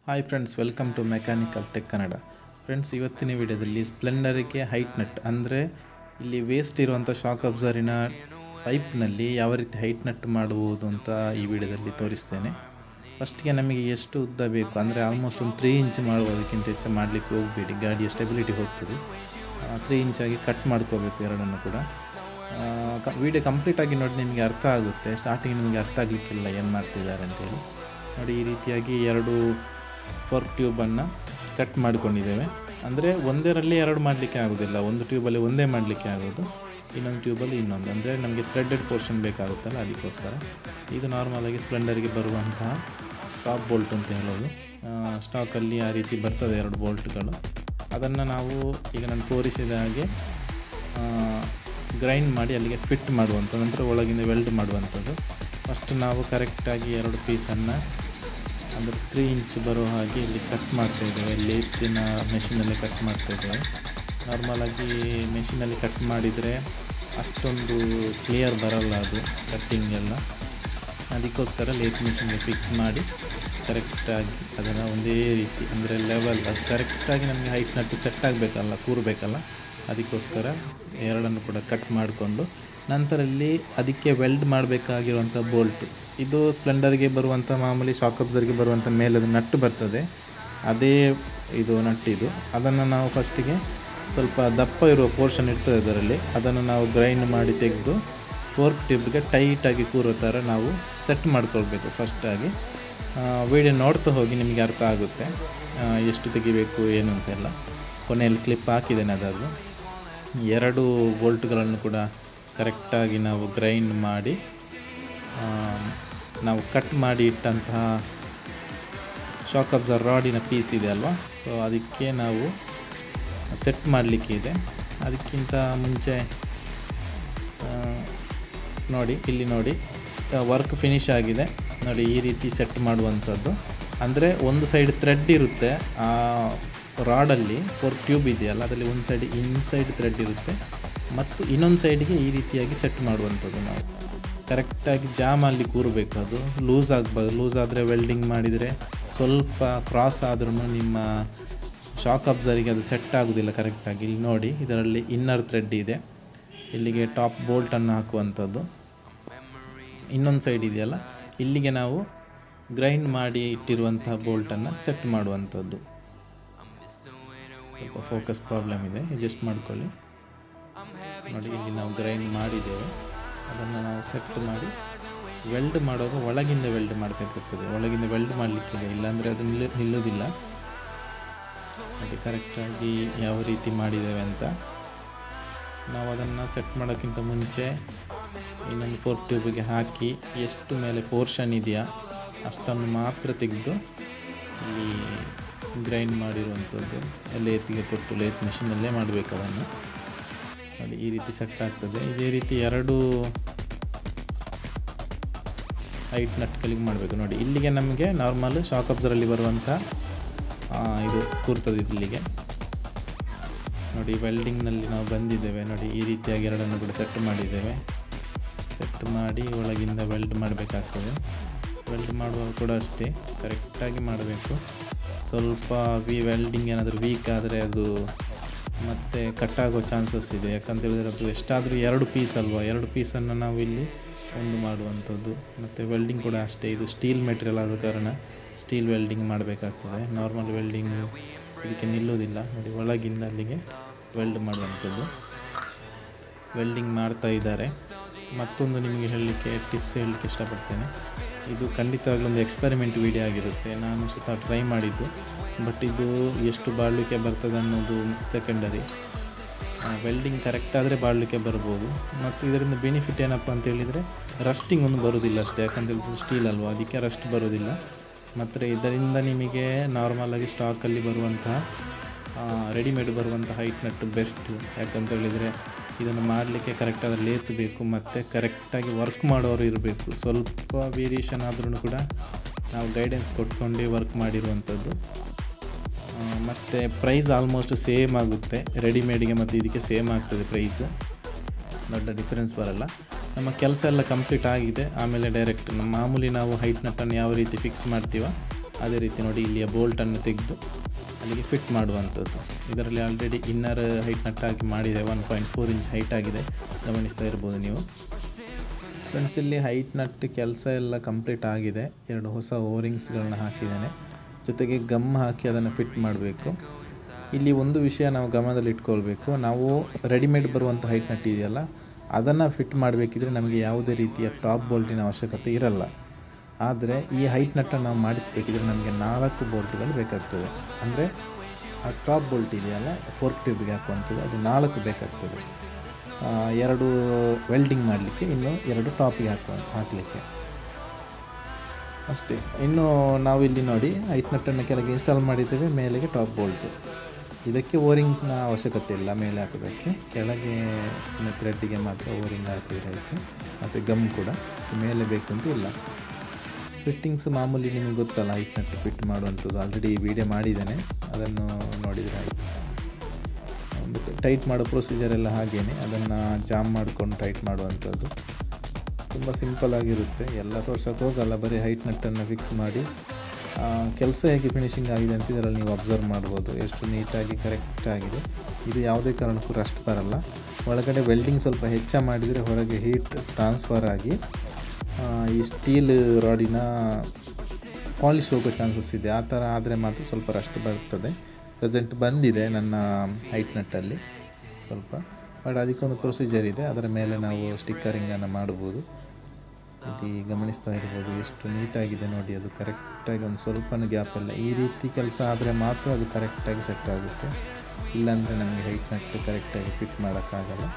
Hi friends, welcome to mechanical tech Kannada. Friends, ಇವತ್ತಿನ ವಿಡಿಯೋದಲ್ಲಿ ಸ್ಪ್ಲೆಂಡರಿಗೆ height nut ಅಂದರೆ ಇಲ್ಲಿ ವೇಸ್ಟ್ ಇರುವಂಥ ಶಾಕ್ ಅಬ್ಸರ್ವಿನ ಪೈಪ್ನಲ್ಲಿ ಯಾವ ರೀತಿ ಹೈಟ್ ನಟ್ ಮಾಡುವುದು ಅಂತ ಈ ವಿಡಿಯೋದಲ್ಲಿ ತೋರಿಸ್ತೇನೆ. ಫಸ್ಟ್ಗೆ ನಮಗೆ ಎಷ್ಟು ಉದ್ದ ಬೇಕು ಅಂದರೆ ಆಲ್ಮೋಸ್ಟ್ ಒಂದು 3 ಇಂಚ್ ಮಾಡುವುದಕ್ಕಿಂತ ಹೆಚ್ಚು ಮಾಡಲಿಕ್ಕೆ ಹೋಗಬೇಡಿ, ಗಾಡಿಯ ಸ್ಟೆಬಿಲಿಟಿ ಹೋಗ್ತದೆ. 3 ಇಂಚಾಗಿ ಕಟ್ ಮಾಡ್ಕೋಬೇಕು ಎರಡನ್ನು ಕೂಡ. ವಿಡಿಯೋ ಕಂಪ್ಲೀಟಾಗಿ ನೋಡಿ, ನಿಮಗೆ ಅರ್ಥ ಆಗುತ್ತೆ. ಸ್ಟಾರ್ಟಿಂಗ್ ನಿಮಗೆ ಅರ್ಥ ಆಗಲಿಕ್ಕಿಲ್ಲ ಏನು ಮಾಡ್ತಿದ್ದಾರೆ ಅಂತೇಳಿ. ನೋಡಿ, ಈ ರೀತಿಯಾಗಿ 2 ಫೋರ್ಕ್ ಟ್ಯೂಬನ್ನು ಕಟ್ ಮಾಡಿಕೊಂಡಿದ್ದೇವೆ. ಅಂದರೆ ಒಂದರಲ್ಲಿ 2 ಮಾಡಲಿಕ್ಕೆ ಆಗೋದಿಲ್ಲ, ಒಂದು ಟ್ಯೂಬಲ್ಲಿ ಒಂದೇ ಮಾಡಲಿಕ್ಕೆ ಆಗೋದು, ಇನ್ನೊಂದು ಟ್ಯೂಬಲ್ಲಿ ಇನ್ನೊಂದು. ಅಂದರೆ ನಮಗೆ ಥ್ರೆಡೆಡ್ ಪೋರ್ಷನ್ ಬೇಕಾಗುತ್ತಲ್ಲ, ಅದಕ್ಕೋಸ್ಕರ. ಇದು ನಾರ್ಮಲಾಗಿ ಸ್ಪ್ಲೆಂಡರ್ಗೆ ಬರುವಂತಹ ಟಾಪ್ ಬೋಲ್ಟ್ ಅಂತ ಹೇಳೋದು. ಸ್ಟಾಕಲ್ಲಿ ಆ ರೀತಿ ಬರ್ತದೆ 2 ಬೋಲ್ಟ್ಗಳು. ಅದನ್ನು ನಾವು ಈಗ ನಾನು ತೋರಿಸಿದ ಹಾಗೆ ಗ್ರೈಂಡ್ ಮಾಡಿ ಅಲ್ಲಿಗೆ ಫಿಟ್ ಮಾಡುವಂಥದ್ದು, ನಂತರ ಒಳಗಿಂದ ವೆಲ್ಡ್ ಮಾಡುವಂಥದ್ದು. ಫಸ್ಟ್ ನಾವು ಕರೆಕ್ಟಾಗಿ 2 ಪೀಸನ್ನು ಅಂದರೆ 3 ಇಂಚ್ ಬರೋ ಹಾಗೆ ಇಲ್ಲಿ ಕಟ್ ಮಾಡ್ತಾಯಿದ್ದೇವೆ. ಲೇತಿನ ಮೆಷಿನಲ್ಲಿ ಕಟ್ ಮಾಡ್ತಾಯಿದ್ದೇವೆ. ನಾರ್ಮಲಾಗಿ ಮೆಷಿನಲ್ಲಿ ಕಟ್ ಮಾಡಿದರೆ ಅಷ್ಟೊಂದು ಕ್ಲಿಯರ್ ಬರಲ್ಲ ಅದು ಕಟ್ಟಿಂಗ್ ಎಲ್ಲ. ಅದಕ್ಕೋಸ್ಕರ ಲೇತ್ ಮೆಷಿನ್ಗೆ ಫಿಕ್ಸ್ ಮಾಡಿ ಕರೆಕ್ಟಾಗಿ ಅದನ್ನು ಒಂದೇ ರೀತಿ ಅಂದರೆ ಲೆವೆಲ್ ಅದು ಕರೆಕ್ಟಾಗಿ ನಮಗೆ ಹೈಟ್ ನಟ್ಟು ಸೆಟ್ ಆಗಬೇಕಲ್ಲ, ಕೂರಬೇಕಲ್ಲ. ಅದಕ್ಕೋಸ್ಕರ ಎರಡನ್ನು ಕೂಡ ಕಟ್ ಮಾಡಿಕೊಂಡು ನಂತರ ಇಲ್ಲಿ ಅದಕ್ಕೆ ವೆಲ್ಡ್ ಮಾಡಬೇಕಾಗಿರುವಂಥ ಬೋಲ್ಟು, ಇದು ಸ್ಪ್ಲೆಂಡರ್ಗೆ ಬರುವಂಥ ಮಾಮೂಲಿ ಶಾಕ್ ಅಬ್ಸರ್ಗೆ ಬರುವಂಥ ಮೇಲದು ನಟ್ಟು ಬರ್ತದೆ, ಅದೇ ಇದು ನಟ್ಟಿದು. ಅದನ್ನು ನಾವು ಫಸ್ಟಿಗೆ ಸ್ವಲ್ಪ ದಪ್ಪ ಇರುವ ಪೋರ್ಷನ್ ಇರ್ತದೆ ಅದರಲ್ಲಿ, ಅದನ್ನು ನಾವು ಗ್ರೈಂಡ್ ಮಾಡಿ ತೆಗೆದು ಫೋರ್ಕ್ ಟ್ಯೂಬ್ಗೆ ಟೈಟಾಗಿ ಕೂರೋ ಥರ ನಾವು ಸೆಟ್ ಮಾಡ್ಕೊಳ್ಬೇಕು ಫಸ್ಟಾಗಿ. ವಿಡಿಯೋ ನೋಡ್ತಾ ಹೋಗಿ, ನಿಮಗೆ ಅರ್ಥ ಆಗುತ್ತೆ ಎಷ್ಟು ತೆಗಿಬೇಕು ಏನು ಅಂತೆಲ್ಲ. ಕೊನೆಯಲ್ಲಿ ಕ್ಲಿಪ್ ಹಾಕಿದ್ದೇನೆ ಅದರದ್ದು. 2 ಬೋಲ್ಟ್ಗಳನ್ನು ಕೂಡ ಕರೆಕ್ಟಾಗಿ ನಾವು ಗ್ರೈಂಡ್ ಮಾಡಿ ನಾವು ಕಟ್ ಮಾಡಿ ಇಟ್ಟಂತಹ ಶಾಕ್ ಅಬ್ಸರ್ ರಾಡಿನ ಪೀಸ್ ಇದೆ ಅಲ್ವಾ, ಸೊ ಅದಕ್ಕೆ ನಾವು ಸೆಟ್ ಮಾಡಲಿಕ್ಕೆ ಇದೆ. ಅದಕ್ಕಿಂತ ಮುಂಚೆ ನೋಡಿ, ಇಲ್ಲಿ ನೋಡಿ ವರ್ಕ್ ಫಿನಿಶ್ ಆಗಿದೆ. ನೋಡಿ, ಈ ರೀತಿ ಸೆಟ್ ಮಾಡುವಂಥದ್ದು. ಅಂದರೆ ಒಂದು ಸೈಡ್ ಥ್ರೆಡ್ ಇರುತ್ತೆ ಆ ರಾಡಲ್ಲಿ, ಫೋರ್ಕ್ ಟ್ಯೂಬ್ ಇದೆಯಲ್ಲ ಅದರಲ್ಲಿ ಒಂದು ಸೈಡ್ ಇನ್ಸೈಡ್ ಥ್ರೆಡ್ ಇರುತ್ತೆ, ಮತ್ತು ಇನ್ನೊಂದು ಸೈಡಿಗೆ ಈ ರೀತಿಯಾಗಿ ಸೆಟ್ ಮಾಡುವಂಥದ್ದು. ನಾವು ಕರೆಕ್ಟಾಗಿ ಜಾಮ್ ಅಲ್ಲಿ ಕೂರಬೇಕು, ಅದು ಲೂಸ್ ಆಗಬಾರ್ದು. ಲೂಸ್ ಆದರೆ ವೆಲ್ಡಿಂಗ್ ಮಾಡಿದರೆ ಸ್ವಲ್ಪ ಕ್ರಾಸ್ ಆದ್ರೂ ನಿಮ್ಮ ಶಾಕ್ ಅಬ್ಸರಿಗೆ ಅದು ಸೆಟ್ ಆಗೋದಿಲ್ಲ ಕರೆಕ್ಟಾಗಿ. ಇಲ್ಲಿ ನೋಡಿ, ಇದರಲ್ಲಿ ಇನ್ನರ್ ಥ್ರೆಡ್ ಇದೆ, ಇಲ್ಲಿಗೆ ಟಾಪ್ ಬೋಲ್ಟನ್ನು ಹಾಕುವಂಥದ್ದು. ಇನ್ನೊಂದು ಸೈಡ್ ಇದೆಯಲ್ಲ, ಇಲ್ಲಿಗೆ ನಾವು ಗ್ರೈಂಡ್ ಮಾಡಿ ಇಟ್ಟಿರುವಂತಹ ಬೋಲ್ಟನ್ನು ಸೆಟ್ ಮಾಡುವಂಥದ್ದು. ಸ್ವಲ್ಪ ಫೋಕಸ್ ಪ್ರಾಬ್ಲಮ್ ಇದೆ, ಅಡ್ಜಸ್ಟ್ ಮಾಡ್ಕೊಳ್ಳಿ. ನೋಡಿ, ಇಲ್ಲಿ ನಾವು ಗ್ರೈಂಡ್ ಮಾಡಿದ್ದೇವೆ, ಅದನ್ನು ನಾವು ಸೆಟ್ ಮಾಡಿ ವೆಲ್ಡ್ ಮಾಡುವಾಗ ಒಳಗಿಂದ ವೆಲ್ಡ್ ಮಾಡಬೇಕಾಗ್ತದೆ. ಒಳಗಿಂದ ವೆಲ್ಡ್ ಮಾಡಲಿಕ್ಕಿಲ್ಲ, ಇಲ್ಲಾಂದರೆ ಅದು ನಿಲ್ಲೋದಿಲ್ಲ. ಅದು ಕರೆಕ್ಟಾಗಿ ಯಾವ ರೀತಿ ಮಾಡಿದ್ದೇವೆ ಅಂತ. ನಾವು ಅದನ್ನು ಸೆಟ್ ಮಾಡೋಕ್ಕಿಂತ ಮುಂಚೆ ಇನ್ನೊಂದು ಫೋರ್ಕ್ ಟ್ಯೂಬಿಗೆ ಹಾಕಿ ಎಷ್ಟು ಮೇಲೆ ಪೋರ್ಷನ್ ಇದೆಯಾ ಅಷ್ಟನ್ನು ಮಾತ್ರ ತೆಗೆದು ಇಲ್ಲಿ ಗ್ರೈಂಡ್ ಮಾಡಿರುವಂಥದ್ದು ಲೇತಿಗೆ ಕೊಟ್ಟು ಲೇತ್ ಮೆಷಿನಲ್ಲೇ ಮಾಡಬೇಕು ಅದನ್ನು. ನೋಡಿ, ಈ ರೀತಿ ಸೆಟ್ ಆಗ್ತದೆ. ಇದೇ ರೀತಿ 2 ಹೈಟ್ ನಟ್ಗಳಿಗೆ ಮಾಡಬೇಕು. ನೋಡಿ, ಇಲ್ಲಿಗೆ ನಮಗೆ ನಾರ್ಮಲ್ ಶಾಕ್ ಅಬ್ಸರಲ್ಲಿ ಬರುವಂಥ ಇದು ಕೂರ್ತದೆ ಇಲ್ಲಿಗೆ. ನೋಡಿ, ವೆಲ್ಡಿಂಗ್ನಲ್ಲಿ ನಾವು ಬಂದಿದ್ದೇವೆ. ನೋಡಿ, ಈ ರೀತಿಯಾಗಿ 2 ಕೂಡ ಸೆಟ್ ಮಾಡಿದ್ದೇವೆ. ಸೆಟ್ ಮಾಡಿ ಒಳಗಿಂದ ವೆಲ್ಡ್ ಮಾಡಬೇಕಾಗ್ತದೆ. ವೆಲ್ಡ್ ಮಾಡುವಾಗ ಕೂಡ ಅಷ್ಟೇ ಕರೆಕ್ಟಾಗಿ ಮಾಡಬೇಕು. ಸ್ವಲ್ಪ ವೆಲ್ಡಿಂಗ್ ಏನಾದರೂ ವೀಕ್ ಆದರೆ ಅದು ಮತ್ತು ಕಟ್ಟಾಗೋ ಚಾನ್ಸಸ್ ಇದೆ. ಯಾಕಂತ ಹೇಳಿದರೆ ಅದು ಎಷ್ಟಾದರೂ 2 ಪೀಸ್ ಅಲ್ವಾ, 2 ಪೀಸನ್ನು ನಾವು ಇಲ್ಲಿ ಒಂದು ಮಾಡುವಂಥದ್ದು. ಮತ್ತು ವೆಲ್ಡಿಂಗ್ ಕೂಡ ಅಷ್ಟೇ, ಇದು ಸ್ಟೀಲ್ ಮೆಟೀರಿಯಲ್ ಆದ ಕಾರಣ ಸ್ಟೀಲ್ ವೆಲ್ಡಿಂಗ್ ಮಾಡಬೇಕಾಗ್ತದೆ. ನಾರ್ಮಲ್ ವೆಲ್ಡಿಂಗ್ ಇದಕ್ಕೆ ನಿಲ್ಲೋದಿಲ್ಲ. ನೋಡಿ, ಒಳಗಿಂದ ಅಲ್ಲಿಗೆ ವೆಲ್ಡ್ ಮಾಡುವಂಥದ್ದು. ವೆಲ್ಡಿಂಗ್ ಮಾಡ್ತಾ ಇದ್ದಾರೆ. ಮತ್ತೊಂದು ನಿಮಗೆ ಹೇಳಲಿಕ್ಕೆ ಟಿಪ್ಸ್ ಹೇಳಲಿಕ್ಕೆ ಇಷ್ಟಪಡ್ತೇನೆ. ಇದು ಖಂಡಿತವಾಗ್ಲೂ ಒಂದು ಎಕ್ಸ್ಪೆರಿಮೆಂಟ್ ವಿಡಿಯೋ ಆಗಿರುತ್ತೆ. ನಾನು ಸುತ್ತ ಟ್ರೈ ಮಾಡಿದ್ದು, ಬಟ್ ಇದು ಎಷ್ಟು ಬಾಳಲಿಕ್ಕೆ ಬರ್ತದೆ ಅನ್ನೋದು ಸೆಕೆಂಡರಿ. ವೆಲ್ಡಿಂಗ್ ಕರೆಕ್ಟ್ ಆದರೆ ಬಾಳಲಿಕ್ಕೆ ಬರ್ಬೋದು. ಮತ್ತು ಇದರಿಂದ ಬೆನಿಫಿಟ್ ಏನಪ್ಪ ಅಂತ ಹೇಳಿದರೆ ರಸ್ಟಿಂಗ್ ಒಂದು ಬರೋದಿಲ್ಲ ಅಷ್ಟೇ. ಯಾಕಂತೇಳಿದ್ರೆ ಸ್ಟೀಲ್ ಅಲ್ವಾ, ಅದಕ್ಕೆ ರಸ್ಟ್ ಬರೋದಿಲ್ಲ. ಮತ್ತು ಇದರಿಂದ ನಿಮಗೆ ನಾರ್ಮಲಾಗಿ ಸ್ಟಾಕಲ್ಲಿ ಬರುವಂತಹ ರೆಡಿಮೇಡ್ ಬರುವಂಥ ಹೈಟ್ ನಟ್ಟು ಬೆಸ್ಟ್. ಯಾಕಂತ ಹೇಳಿದರೆ ಇದನ್ನು ಮಾಡಲಿಕ್ಕೆ ಕರೆಕ್ಟಾದ ಲೇತ್ ಬೇಕು, ಮತ್ತು ಕರೆಕ್ಟಾಗಿ ವರ್ಕ್ ಮಾಡೋರು ಇರಬೇಕು. ಸ್ವಲ್ಪ ವೇರಿಯೇಷನ್ ಆದ್ರೂ ಕೂಡ ನಾವು ಗೈಡೆನ್ಸ್ ಕೊಟ್ಕೊಂಡೇ ವರ್ಕ್ ಮಾಡಿರುವಂಥದ್ದು. ಮತ್ತು ಪ್ರೈಸ್ ಆಲ್ಮೋಸ್ಟ್ ಸೇಮ್ ಆಗುತ್ತೆ, ರೆಡಿಮೇಡಿಗೆ ಮತ್ತು ಇದಕ್ಕೆ ಸೇಮ್ ಆಗ್ತದೆ ಪ್ರೈಸ್, ದೊಡ್ಡ ಡಿಫರೆನ್ಸ್ ಬರಲ್ಲ. ನಮ್ಮ ಕೆಲಸ ಎಲ್ಲ ಕಂಪ್ಲೀಟ್ ಆಗಿದೆ. ಆಮೇಲೆ ಡೈರೆಕ್ಟ್ ನಮ್ಮ ಮಾಮೂಲಿ ನಾವು ಹೈಟ್ ನಟ್ಟನ್ನು ಯಾವ ರೀತಿ ಫಿಕ್ಸ್ ಮಾಡ್ತೀವೋ ಅದೇ ರೀತಿ ನೋಡಿ ಇಲ್ಲಿಯ ಬೋಲ್ಟನ್ನು ತೆಗೆದು ಅಲ್ಲಿಗೆ ಫಿಟ್ ಮಾಡುವಂಥದ್ದು. ಇದರಲ್ಲಿ ಆಲ್ರೆಡಿ ಇನ್ನರ್ ಹೈಟ್ ನಟ್ ಹಾಕಿ ಮಾಡಿದೆ, 1.4 ಇಂಚ್ ಹೈಟ್ ಆಗಿದೆ, ಗಮನಿಸ್ತಾ ಇರ್ಬೋದು ನೀವು ಫ್ರೆಂಡ್ಸ್. ಇಲ್ಲಿ ಹೈಟ್ ನಟ್ ಕೆಲಸ ಎಲ್ಲ ಕಂಪ್ಲೀಟ್ ಆಗಿದೆ. 2 ಹೊಸ ಓರಿಂಗ್ಸ್ಗಳನ್ನ ಹಾಕಿದ್ದೇನೆ, ಜೊತೆಗೆ ಗಮ್ ಹಾಕಿ ಅದನ್ನು ಫಿಟ್ ಮಾಡಬೇಕು. ಇಲ್ಲಿ ಒಂದು ವಿಷಯ ನಾವು ಗಮನದಲ್ಲಿ ಇಟ್ಕೊಳ್ಬೇಕು, ನಾವು ರೆಡಿಮೇಡ್ ಬರುವಂಥ ಹೈಟ್ ನಟ್ ಇದೆಯಲ್ಲ ಅದನ್ನು ಫಿಟ್ ಮಾಡಬೇಕಿದ್ರೆ ನಮಗೆ ಯಾವುದೇ ರೀತಿಯ ಟಾಪ್ ಬೋಲ್ಟಿನ ಅವಶ್ಯಕತೆ ಇರಲ್ಲ. ಆದರೆ ಈ ಹೈಟ್ ನಟ್ಟನ್ನು ನಾವು ಮಾಡಿಸಬೇಕಿದ್ರೆ ನಮಗೆ 4 ಬೋಲ್ಟ್ಗಳು ಬೇಕಾಗ್ತದೆ. ಅಂದರೆ ಆ ಟಾಪ್ ಬೋಲ್ಟ್ ಇದೆಯಲ್ಲ ಫೋರ್ಕ್ ಟ್ಯೂಬ್ಗೆ ಹಾಕುವಂಥದ್ದು, ಅದು 4 ಬೇಕಾಗ್ತದೆ. 2 ವೆಲ್ಡಿಂಗ್ ಮಾಡಲಿಕ್ಕೆ, ಇನ್ನು 2 ಟಾಪಿಗೆ ಹಾಕಲಿಕ್ಕೆ ಅಷ್ಟೇ. ಇನ್ನು ನಾವಿಲ್ಲಿ ನೋಡಿ ಹೈಟ್ ನಟ್ಟನ್ನು ಕೆಳಗೆ ಇನ್ಸ್ಟಾಲ್ ಮಾಡಿದ್ದೇವೆ, ಮೇಲೆಗೆ ಟಾಪ್ ಬೋಲ್ಟು. ಇದಕ್ಕೆ ಓರಿಂಗ್ಸ್ನ ಅವಶ್ಯಕತೆ ಇಲ್ಲ ಮೇಲೆ ಹಾಕೋದಕ್ಕೆ, ಕೆಳಗೆ ಥ್ರೆಡ್ಡಿಗೆ ಮಾತ್ರ ಓರಿಂಗ್ ಹಾಕಿದರೆ ಆಯಿತು, ಮತ್ತು ಗಮ್ ಕೂಡ ಮೇಲೆ ಬೇಕು ಅಂತ ಇಲ್ಲ. ಫಿಟ್ಟಿಂಗ್ಸ್ ಮಾಮೂಲಿ ನಿಮಗೆ ಗೊತ್ತಲ್ಲ, ಹೈಟ್ ನಟ್ಟು ಫಿಟ್ ಮಾಡುವಂಥದ್ದು ಆಲ್ರೆಡಿ ವಿಡಿಯೋ ಮಾಡಿದ್ದೇನೆ, ಅದನ್ನು ನೋಡಿದರೆ ಆಯಿತು. ಮತ್ತು ಟೈಟ್ ಮಾಡೋ ಪ್ರೊಸೀಜರ್ ಎಲ್ಲ ಹಾಗೇ, ಅದನ್ನು ಜಾಮ್ ಮಾಡಿಕೊಂಡು ಟೈಟ್ ಮಾಡುವಂಥದ್ದು ತುಂಬ ಸಿಂಪಲ್ ಆಗಿರುತ್ತೆ. ಎಲ್ಲ ತೋರ್ಸೋಕೆ ಹೋಗಲ್ಲ, ಬರೀ ಹೈಟ್ ನಟ್ಟನ್ನು ಫಿಕ್ಸ್ ಮಾಡಿ ಕೆಲಸ ಹೇಗೆ ಫಿನಿಶಿಂಗ್ ಆಗಿದೆ ಅಂತ ಇದರಲ್ಲಿ ನೀವು ಅಬ್ಸರ್ವ್ ಮಾಡ್ಬೋದು, ಎಷ್ಟು ನೀಟಾಗಿ ಕರೆಕ್ಟ್ ಆಗಿದೆ. ಇದು ಯಾವುದೇ ಕಾರಣಕ್ಕೂ ರಸ್ಟ್ ಬರಲ್ಲ. ಒಳಗಡೆ ವೆಲ್ಡಿಂಗ್ ಸ್ವಲ್ಪ ಹೆಚ್ಚು ಮಾಡಿದರೆ ಹೊರಗೆ ಹೀಟ್ ಟ್ರಾನ್ಸ್ಫರ್ ಆಗಿ ಈ ಸ್ಟೀಲ್ ರಾಡಿನ ಪಾಲಿಶ್ ಹೋಗೋ ಚಾನ್ಸಸ್ ಇದೆ. ಆ ಥರ ಆದರೆ ಮಾತ್ರ ಸ್ವಲ್ಪ ರಸ್ಟ್ ಬರ್ತದೆ. ಪ್ರೆಸೆಂಟ್ ಬಂದಿದೆ ನನ್ನ ಹೈಟ್ ನಟ್ಟಲ್ಲಿ ಸ್ವಲ್ಪ, ಬಟ್ ಅದಕ್ಕೊಂದು ಪ್ರೊಸೀಜರ್ ಇದೆ, ಅದರ ಮೇಲೆ ನಾವು ಸ್ಟಿಕ್ಕರಿಂಗನ್ನು ಮಾಡ್ಬೋದು. ಇಲ್ಲಿ ಗಮನಿಸ್ತಾ ಇರ್ಬೋದು ಎಷ್ಟು ನೀಟಾಗಿದೆ ನೋಡಿ, ಅದು ಕರೆಕ್ಟಾಗಿ ಒಂದು ಸ್ವಲ್ಪನೂ ಗ್ಯಾಪ್ ಇಲ್ಲ. ಈ ರೀತಿ ಕೆಲಸ ಆದರೆ ಮಾತ್ರ ಅದು ಕರೆಕ್ಟಾಗಿ ಸೆಟ್ ಆಗುತ್ತೆ, ಇಲ್ಲಾಂದರೆ ನಮಗೆ ಹೈಟ್ ನಟ್ಟು ಕರೆಕ್ಟಾಗಿ ಫಿಟ್ ಮಾಡೋಕ್ಕಾಗಲ್ಲ.